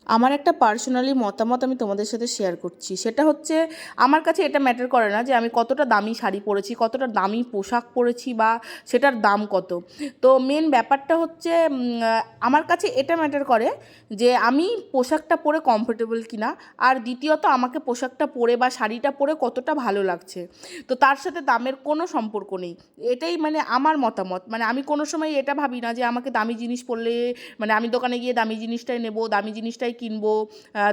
আমার একটা পার্সোনালি মতামত আমি তোমাদের সাথে শেয়ার করছি। সেটা হচ্ছে, আমার কাছে এটা ম্যাটার করে না যে আমি কতটা দামি শাড়ি পরেছি, কতটা দামি পোশাক পরেছি বা সেটার দাম কত। তো মেন ব্যাপারটা হচ্ছে আমার কাছে এটা ম্যাটার করে যে আমি পোশাকটা পরে কমফোর্টেবল কিনা, আর দ্বিতীয়ত আমাকে পোশাকটা পরে বা শাড়িটা পরে কতটা ভালো লাগছে। তো তার সাথে দামের কোনো সম্পর্ক নেই। এটাই মানে আমার মতামত। মানে আমি কোনো সময় এটা ভাবি না যে আমাকে দামি জিনিস পরলে, মানে আমি দোকানে গিয়ে দামি জিনিসটাই নেব, দামি জিনিসটাই কিনবো।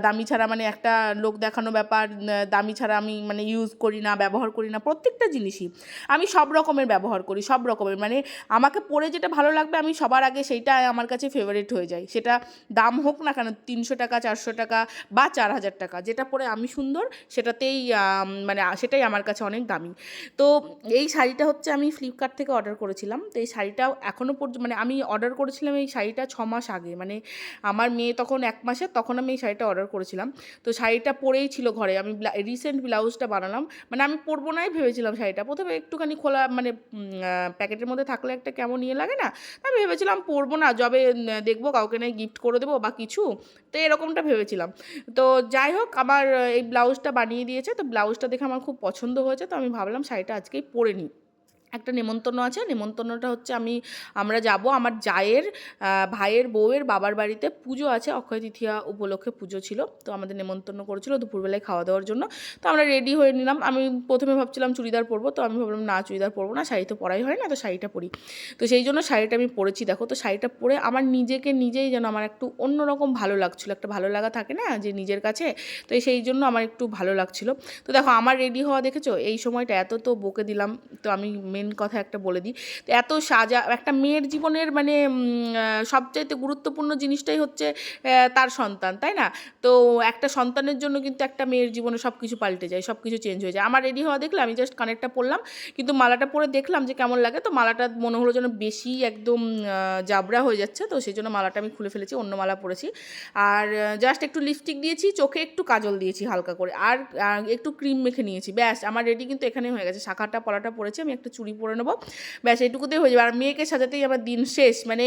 দামি ছাড়া মানে একটা লোক দেখানো ব্যাপার, দামি ছাড়া আমি মানে ইউজ করি না, ব্যবহার করি না। প্রত্যেকটা জিনিসই আমি সব রকমের ব্যবহার করি, সব রকমের। মানে আমাকে পরে যেটা ভালো লাগবে আমি সবার আগে সেইটা আমার কাছে ফেভারিট হয়ে যায়। সেটা দাম হোক না কেন, 300 টাকা, 400 টাকা বা 4000 টাকা, যেটা পরে আমি সুন্দর সেটাতেই মানে সেটাই আমার কাছে অনেক দামি। তো এই শাড়িটা হচ্ছে আমি ফ্লিপকার্ট থেকে অর্ডার করেছিলাম। তো এই শাড়িটাও এখনও পর্যন্ত, মানে আমি অর্ডার করেছিলাম এই শাড়িটা 6 মাস আগে, মানে আমার মেয়ে তখন 1 মাসে, তখন আমি এই শাড়িটা অর্ডার করেছিলাম। তো শাড়িটা পরেই ছিল ঘরে। আমি রিসেন্ট ব্লাউজটা বানালাম। মানে আমি পরবো নাই ভেবেছিলাম শাড়িটা, প্রথমে একটুখানি খোলা মানে প্যাকেটের মধ্যে থাকলে একটা কেমন ইয়ে লাগে না, আমি ভেবেছিলাম পরবো না, যবে দেখবো কাউকে নাই গিফট করে দেবো বা কিছু। তো এরকমটা ভেবেছিলাম। তো যাই হোক, আমার এই ব্লাউজটা বানিয়ে দিয়েছে। তো ব্লাউজটা দেখে আমার খুব পছন্দ হয়েছে। তো আমি ভাবলাম শাড়িটা আজকেই পরে নিই। একটা নেমন্তন্ন আছে। নেমন্তন্নটা হচ্ছে আমরা যাব আমার জায়ের ভাইয়ের বউয়ের বাবার বাড়িতে পুজো আছে, অক্ষয় তৃতীয়া উপলক্ষে পুজো ছিল। তো আমাদের নেমন্তন্ন করেছিল দুপুরবেলায় খাওয়া দাওয়ার জন্য। তো আমরা রেডি হয়ে নিলাম। আমি প্রথমে ভাবছিলাম চুড়িদার পরবো, তো আমি ভাবলাম না, চুড়িদার পরবো না, শাড়ি তো পরাই হয় না, তো শাড়িটা পরি। তো সেই জন্য শাড়িটা আমি পরেছি। দেখো, তো শাড়িটা পরে আমার নিজেকে নিজেই যেন আমার একটু অন্যরকম ভালো লাগছিলো। একটা ভালো লাগা থাকে না যে নিজের কাছে, তো সেই জন্য আমার একটু ভালো লাগছিলো। তো দেখো আমার রেডি হওয়া দেখেছো, এই সময়টা এত তো বকে দিলাম। তো আমি মেন কথা একটা বলে দিই। তো এত সাজা একটা মেয়ের জীবনের মানে সবচাইতে গুরুত্বপূর্ণ জিনিসটাই হচ্ছে তার সন্তান, তাই না? তো একটা সন্তানের জন্য কিন্তু একটা মেয়ের জীবনে সব কিছু পাল্টে যায়, সব কিছু চেঞ্জ হয়ে যায়। আমার রেডি হওয়া দেখলে আমি জাস্ট কানেরটা পরলাম, কিন্তু মালাটা পরে দেখলাম যে কেমন লাগে। তো মালাটা মনে হলো যেন বেশি একদম জাবরা হয়ে যাচ্ছে, তো সেই জন্য মালাটা আমি খুলে ফেলেছি, অন্য মালা পরেছি। আর জাস্ট একটু লিপস্টিক দিয়েছি, চোখে একটু কাজল দিয়েছি হালকা করে, আর একটু ক্রিম মেখে নিয়েছি, ব্যাস আমার রেডি কিন্তু এখানে হয়ে গেছে। শাখাটা পলাটা পরেছি, আমি একটা চুড়ি পরে নেবো, ব্যাস এইটুকুতেই হয়ে যাবে। আর মেয়েকে সাজাতেই আমার দিন শেষ। মানে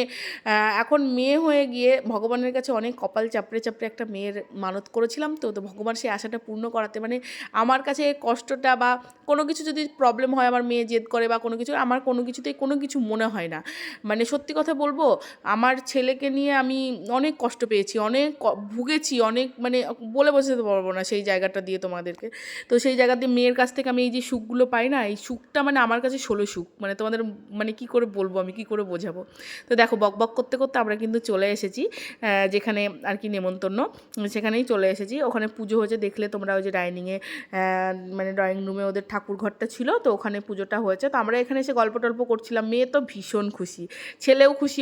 এখন মেয়ে হয়ে গিয়ে ভগবানের কাছে অনেক কপাল চাপড়ে চাপড়ে একটা মেয়ের মানত করেছিলাম। তো তো ভগবান সেই আশাটা পূর্ণ করাতে, মানে আমার কাছে কষ্টটা বা কোনো কিছু যদি প্রবলেম হয়, আমার মেয়ে জেদ করে বা কোনো কিছু, আমার কোনো কিছুতেই কোনো কিছু মনে হয় না। মানে সত্যি কথা বলবো, আমার ছেলেকে নিয়ে আমি অনেক কষ্ট পেয়েছি, অনেক ভুগেছি, অনেক মানে বলে বোঝাতে পারবো না সেই জায়গাটা দিয়ে তোমাদেরকে। তো সেই জায়গা দিয়ে মেয়ের কাছ থেকে আমি এই যে সুখগুলো পাই না, এই সুখটা মানে আমার কাছে 16 সুখ। মানে তোমাদের মানে কী করে বলবো, আমি কী করে বোঝাবো। তো দেখো, বক বক করতে করতে আমরা কিন্তু চলে এসেছি যেখানে আর কি নেমন্তন্ন, সেখানেই চলে এসেছি। ওখানে পুজো হয়েছে, দেখলে তোমরা ওই যে ডাইনিংয়ে মানে ড্রয়িং রুমে ওদের ঠাকুর ঘরটা ছিল, তো ওখানে পুজোটা হয়েছে। তো আমরা এখানে এসে গল্প টল্প করছিলাম। মেয়ে তো ভীষণ খুশি, ছেলেও খুশি।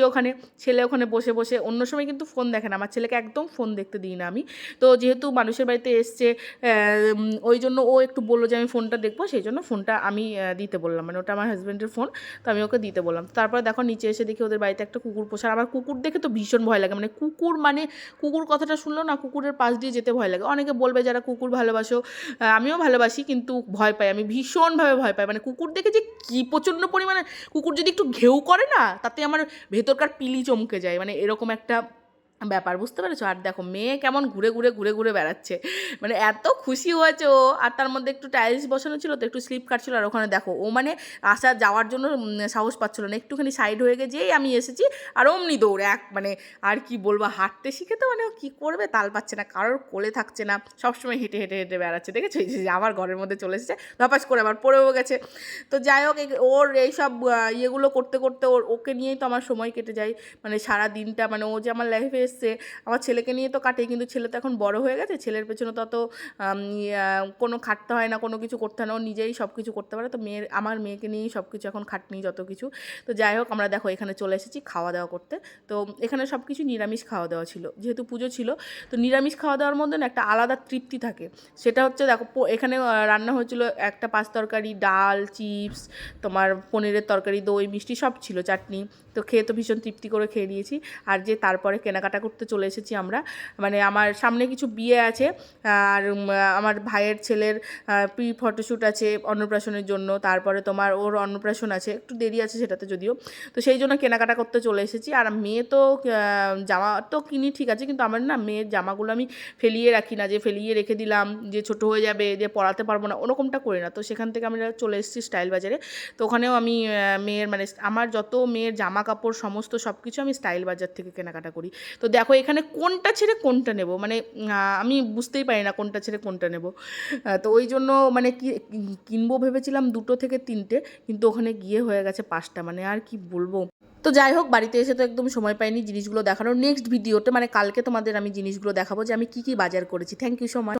ছেলে ওখানে বসে বসে, অন্য সময় কিন্তু ফোন দেখে না, আমার ছেলেকে একদম ফোন দেখতে দিই না আমি। তো যেহেতু মানুষের বাড়িতে এসছে, ওই জন্য ও একটু বললো যে আমি ফোনটা দেখবো, সেই জন্য ফোনটা আমি দিতে বললাম। মানে ওটা আমার হাজব্যান্ডের ফোন, তো আমি ওকে দিতে বললাম। তারপরে দেখো নিচে এসে দেখি ওদের বাড়িতে একটা কুকুর পোষার। আমার কুকুর দেখে তো ভীষণ ভয় লাগে। মানে কুকুর কথাটা শুনলো না, কুকুরের পাশ দিয়ে যেতে ভয় লাগে। অনেকে বলবে যারা কুকুর ভালোবাসো, আমিও ভালোবাসি, কিন্তু ভয় পাই, আমি ভীষণভাবে ভয় পাই। মানে কুকুর দেখে যে কী প্রচণ্ড পরিমাণে, কুকুর যদি একটু ঘেউ করে না, তাতে আমার ভেতরকার পিলি চমকে যায়, মানে এরকম একটা ব্যাপার, বুঝতে পেরেছো? আর দেখো মেয়ে কেমন ঘুরে ঘুরে ঘুরে ঘুরে বেড়াচ্ছে, মানে এত খুশি হয়েছে ও। আর তার মধ্যে একটু টাইলস বসানো ছিল, তো একটু স্লিপ কাটছিল। আর ওখানে দেখো ও মানে যাওয়ার জন্য সাহস পাচ্ছিল না, একটুখানি সাইড হয়ে গিয়ে যেই আমি এসেছি, আর অমনি দৌড়ে মানে আর কি বলবো, হাঁটতে শিখে তো মানে ও কী করবে, তাল পাচ্ছে না, কারোর কোলে থাকছে না, সবসময় হেঁটে হেঁটে হেঁটে বেড়াচ্ছে। দেখেছো এই যে আমার ঘরের মধ্যে চলে এসেছে, ধপাস করে আবার পড়েও গেছে। তো যাই হোক, ওর এইসব ইয়েগুলো করতে করতে ওকে নিয়েই তো আমার সময় কেটে যায়। মানে সারা দিনটা, মানে ও যে আমার লাইফে এসছে, আমার ছেলেকে নিয়ে তো কাটে, কিন্তু ছেলে তো এখন বড় হয়ে গেছে, ছেলের পেছনে তত কোনো খাটতে হয় না, কোনো কিছু করতে হয় না, ও নিজেই সব কিছু করতে পারে। তো আমার মেয়েকে নিয়েই সব কিছু এখন খাটনি, যত কিছু। তো যাই হোক, আমরা দেখো এখানে চলে এসেছি খাওয়া দাওয়া করতে। তো এখানে সব কিছু নিরামিষ খাওয়া দাওয়া ছিল, যেহেতু পুজো ছিল। তো নিরামিষ খাওয়া দাওয়ার মধ্যে না একটা আলাদা তৃপ্তি থাকে। সেটা হচ্ছে দেখো, এখানে রান্না হয়েছিল একটা পাঁচ তরকারি, ডাল, চিপস, তোমার পনিরের তরকারি, দই মিষ্টি সব ছিল, চাটনি। তো খেয়ে তো ভীষণ তৃপ্তি করে খেয়ে নিয়েছি। আর যে তারপরে কেনাকাটা করতে চলে এসেছি আমরা, মানে আমার সামনে কিছু বিয়ে আছে, আর আমার ভাইয়ের ছেলের প্রি ফটোশ্যুট আছে অন্নপ্রাশনের জন্য, তারপরে তোমার ওর অন্নপ্রাশন আছে, একটু দেরি আছে সেটাতে যদিও। তো সেই জন্য কেনাকাটা করতে চলে এসেছি। আর মেয়ে তো জামা তো কিনি ঠিক আছে, কিন্তু আমার না মেয়ের জামাগুলো আমি ফেলিয়ে রাখি না, যে ফেলিয়ে রেখে দিলাম যে ছোটো হয়ে যাবে, যে পরাতে পারবো না, ওরকমটা করি না। তো সেখান থেকে আমরা চলে এসেছি স্টাইল বাজারে। তো ওখানেও আমি মেয়ের মানে আমার যত মেয়ের জামা কাপড় সমস্ত সব কিছু আমি স্টাইল বাজার থেকে কেনাকাটা করি। তো দেখো এখানে কোনটা ছেড়ে কোনটা নেব, মানে আমি বুঝতেই পারি না কোনটা ছেড়ে কোনটা নেব। তো ওই জন্য মানে কিনবো ভেবেছিলাম 2 থেকে 3টে, কিন্তু ওখানে গিয়ে হয়ে গেছে 5টা, মানে আর কি বলবো। তো যাই হোক, বাড়িতে এসে তো একদম সময় পাইনি জিনিসগুলো দেখানোর। নেক্সট ভিডিওতে মানে কালকে তোমাদের আমি জিনিসগুলো দেখাবো যে আমি কী কী বাজার করেছি। Thank you so much.